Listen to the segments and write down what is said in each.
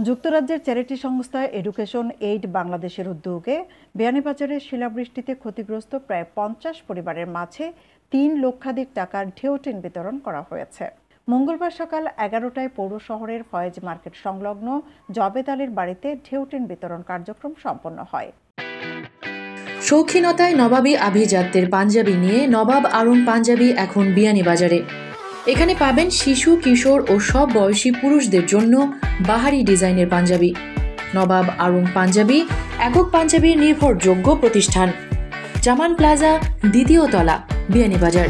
যুক্তরাজ্যের চ্যারিটি সংস্থা education aid বাংলাদেশের উদ্যোগে বিয়ানীবাজারের শিলাবৃষ্টিতে ক্ষতিগ্রস্ত প্রায় 50 পরিবারের মাঝে 3 লক্ষাধিক টাকার ঢেউটিন বিতরণ করা হয়েছে। মঙ্গলবার সকাল 11টায় পৌর শহরের ফয়েজ মার্কেট সংলগ্ন জবেদ আলীর বাড়িতে ঢেউটিন বিতরণ কার্যক্রম সম্পন্ন হয়। শৌখিনতায় নবাবী আভিজাত্যের পাঞ্জাবি নিয়ে নবাব আরুন পাঞ্জাবি এখন বিয়ানীবাজারে। এখানে পাবেন শিশু, কিশোর ও সব বয়সী পুরুষদের জন্য বাহারি ডিজাইনের পাঞ্জাবি। নবাব আরুন পাঞ্জাবি একক পাঞ্জাবির নির্ভরযোগ্য প্রতিষ্ঠান। জামান প্লাজা, 2য় তলা, বিয়ানীবাজার।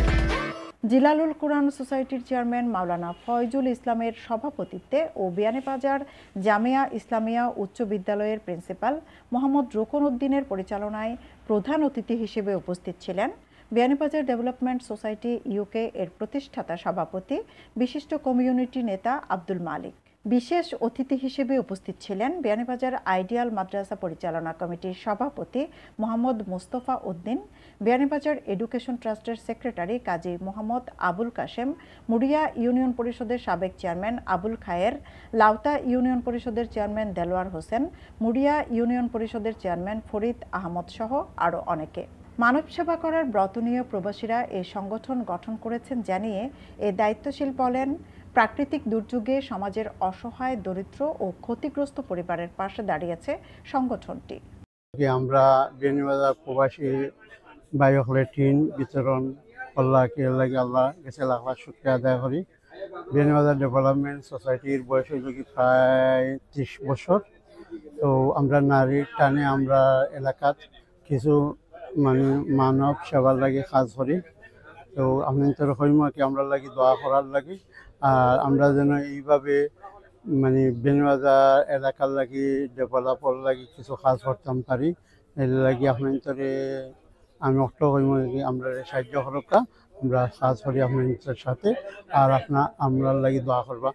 জিলালুল কুরআন সোসাইটির চেয়ারম্যান মাওলানা ফয়জুল ইসলামের সভাপতিত্বে ও বিয়ানীবাজার জামিয়া ইসলামিয়া উচ্চ বিদ্যালয়ের প্রিন্সিপাল মোহাম্মদ রুকন উদ্দিনের পরিচালনায় প্রধান অতিথি হিসেবে উপস্থিত ছিলেন বিয়ানীবাজার ডেভেলপমেন্ট সোসাইটি ইউকে এর প্রতিষ্ঠাতা সভাপতি বিশিষ্ট কমিউনিটি নেতা আব্দুল মালিক। বিশেষ অতিথি হিসেবে উপস্থিত ছিলেন বিয়ানীবাজার আইডিয়াল মাদ্রাসা পরিচালনা কমিটির সভাপতি মোহাম্মদ মুস্তফা উদ্দিন, বিয়ানীবাজার এডুকেশন ট্রাস্টের সেক্রেটারি কাজী মোহাম্মদ আবুল কাশেম, মুড়িয়া ইউনিয়ন পরিষদের সাবেক চেয়ারম্যান আবুল খায়ের, লাউতা ইউনিয়ন পরিষদের চেয়ারম্যান দেলোয়ার হোসেন, মুড়িয়া ইউনিয়ন পরিষদের চেয়ারম্যান ফরিদ আহমদ সহ আরও অনেকে। মানব সেবা করার ব্রত নিয়ে প্রবাসীরা এই সংগঠন গঠন করেছেন জানিয়ে এ দায়িত্বশীল বলেন, প্রাকৃতিক দুর্যোগে সমাজের অসহায়, দরিদ্র ও ক্ষতিগ্রস্ত পরিবারের পাশে দাঁড়িয়েছে সংগঠনটি। আমরা বিয়ানীবাজার প্রবাসী ভাই হলে টিন বিতরণ আল্লাহকে আল্লাহ গেছে লাখ লাখ শুকরিয়া আদায় করি। বিয়ানীবাজার ডেভেলপমেন্ট সোসাইটির বয়স হইল কি প্রায় 30 বছর। তো আমরা নারীর টানে আমরা এলাকাত কিছু মানব সেবার লাগে কাজ করি। তো আপনাদের হইম কি আমরা লাগি দোয়া করার লাগে, আর আমরা যেন এইভাবে বিয়ানীবাজার এলাকার লাগি ডেভেলপর লাগি কিছু কাজ করতাম পারি। এর লাগি আপনাদের আমি অর্থ হইম কি আমরা সাহায্য করকা, আমরা কাজ করি আপনাদের সাথে, আর আমরা লাগি দোয়া করবা।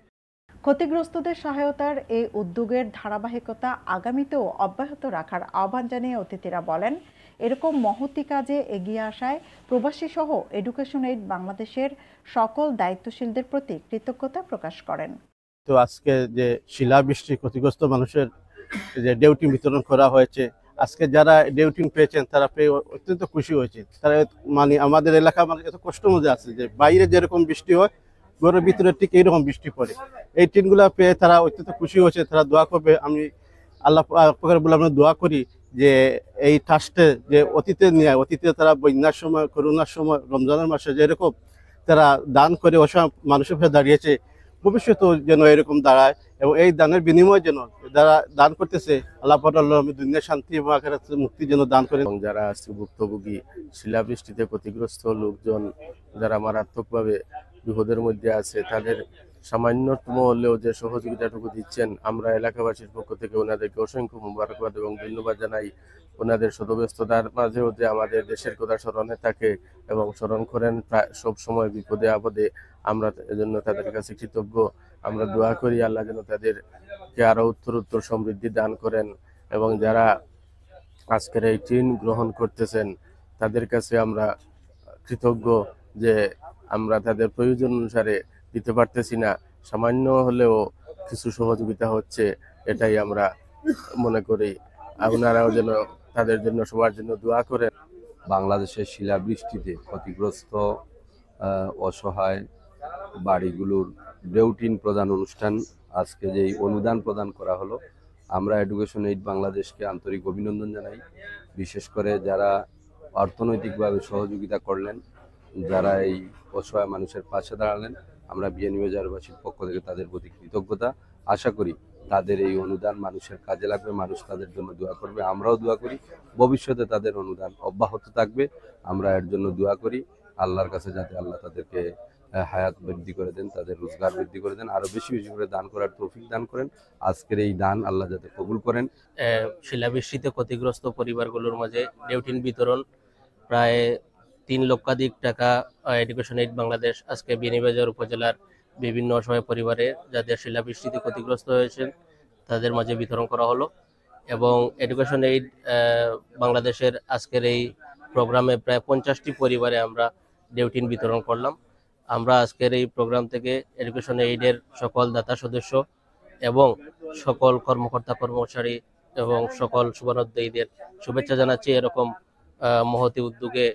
ক্ষতিগ্রস্তদের সহায়তার এই উদ্যোগের ধারাবাহিকতা আগামীতেও অব্যাহত রাখার আহ্বান জানিয়ে অতিথিরা বলেন, এরকম মহতি কাজে এগিয়ে আসায় প্রবাসী সহ এডুকেশন এইড বাংলাদেশের সকল দায়িত্বশীলদের প্রতি কৃতজ্ঞতা প্রকাশ করেন। তো আজকে যে শিলাবৃষ্টি ক্ষতিগ্রস্ত মানুষের যে ডেউটিন বিতরণ করা হয়েছে, আজকে যারা ডেউটিন পেয়েছেন তারা পেয়ে অত্যন্ত খুশি হয়েছে। তারা আমাদের এলাকা এত কষ্ট মধ্যে আছে যে বাইরে যেরকম বৃষ্টি হয় ঘরের ভিতরে ঠিক এইরকম বৃষ্টি পড়ে। এই টিনগুলা পেয়ে তারা অত্যন্ত খুশি হয়েছে, তারা দোয়া করবে। আমি আল্লাহ বলে আমরা দোয়া করি যে এই ট্রাস্টে যে অতীতে তারা বন্যার সময়, করোনার সময়, রমজানের মাসে যেরকম তারা দান করে অসহায় মানুষের পাশে দাঁড়িয়েছে, ভবিষ্যতেও যেন এরকম দাঁড়ায় এবং এই দানের বিনিময়ে যেন যারা দান করতেছে আল্লাহ দুনিয়ার শান্তি এবং আখিরাতের মুক্তি যেন দান করে। এবং যারা ভুক্তভোগী শিলাবৃষ্টিতে ক্ষতিগ্রস্ত লোকজন যারা মারাত্মকভাবে বিপদের মধ্যে আছে, তাদের সামান্যতম হলেও যে সহযোগিতাটুকু দিচ্ছেন, আমরা এলাকাবাসীর পক্ষ থেকে ওনাদেরকে অসংখ্য মুবারকবাদ এবং ধন্যবাদ জানাই। ওনাদের শতব্যস্ততার মাঝেও যে আমাদের দেশের কথা স্মরণে থাকে এবং স্মরণ করেন প্রায় সব সময় বিপদে আপদে, আমরা এজন্য তাদের কাছে কৃতজ্ঞ। আমরা দোয়া করি আল্লাহ যেন তাদেরকে আরো উত্তর সমৃদ্ধি দান করেন এবং যারা আজকের এই ঋণ গ্রহণ করতেছেন তাদের কাছে আমরা কৃতজ্ঞ যে আমরা তাদের প্রয়োজন অনুসারে দিতে পারতেছি না, সামান্য হলেও কিছু সহযোগিতা হচ্ছে, এটাই আমরা মনে করি। আপনারাও যেন তাদের জন্য সবার জন্য দোয়া করেন। বাংলাদেশের শিলাবৃষ্টিতে ক্ষতিগ্রস্ত অসহায় বাড়িগুলোর ডেউটিন প্রদান অনুষ্ঠান, আজকে যেই অনুদান প্রদান করা হলো, আমরা এডুকেশন এইড বাংলাদেশকে আন্তরিক অভিনন্দন জানাই। বিশেষ করে যারা অর্থনৈতিকভাবে সহযোগিতা করলেন, যারা এই অসহায় মানুষের পাশে দাঁড়ালেন, আমরা বিয়ানীবাজারবাসীর পক্ষ থেকে তাদের প্রতি কৃতজ্ঞতা। আশা করি তাদের এই অনুদান মানুষের কাজে লাগবে, মানুষ তাদের জন্য দোয়া করবে, আমরাও দোয়া করি ভবিষ্যতে তাদের অনুদান অব্যাহত থাকবে। আমরা এর জন্য দোয়া করি আল্লাহর কাছে যাতে আল্লাহ তাদেরকে হায়াত বৃদ্ধি করে দেন, তাদের রোজগার বৃদ্ধি করে দেন, আরো বেশি বেশি করে দান করার তৌফিক দান করেন। আজকের এই দান আল্লাহ যাতে কবুল করেন। শিলাবৃষ্টিতে ক্ষতিগ্রস্ত পরিবারগুলোর মাঝে ডেউটিন বিতরণ প্রায় 3 লক্ষাধিক টাকা এডুকেশন এইড বাংলাদেশ আজকে বিয়ানীবাজার উপজেলার বিভিন্ন অসহায় পরিবারে যাদের শিলাবৃষ্টিতে ক্ষতিগ্রস্ত হয়েছেন তাদের মাঝে বিতরণ করা হলো। এবং এডুকেশন এইড বাংলাদেশের আজকের এই প্রোগ্রামে প্রায় 50টি পরিবারে আমরা ডেউটিন বিতরণ করলাম। আমরা আজকের এই প্রোগ্রাম থেকে এডুকেশন এইডের সকল দাতা সদস্য এবং সকল কর্মকর্তা কর্মচারী এবং সকল শুভানুদ্দায়ীদের শুভেচ্ছা জানাচ্ছি। এরকম মহতি উদ্যোগে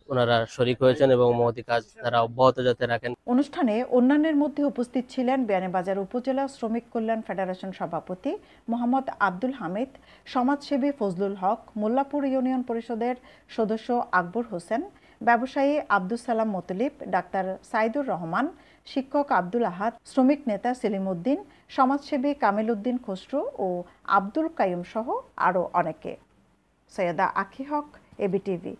ওনারা শরিক হয়েছেন এবং মহতি কাজ তারা অব্যাহত যাতে রাখেন। অনুষ্ঠানে অন্যান্যের মধ্যে উপস্থিত ছিলেন বিয়ানীবাজার উপজেলা শ্রমিক কল্যাণ ফেডারেশন সভাপতি মোহাম্মদ আব্দুল হামিদ, সমাজসেবী ফজলুল হক, মোল্লাপুর ইউনিয়ন পরিষদের সদস্য আকবর হোসেন, ব্যবসায়ী আব্দুল সালাম মতলিব, ডাক্তার সাইদুর রহমান, শিক্ষক আব্দুল আহাদ, শ্রমিক নেতা সেলিম উদ্দিন, সমাজসেবী কামিল উদ্দিন খসরু ও আব্দুল কাইয়ুম সহ আরও অনেকে। সৈয়দা আখি হক, এবিটিভি।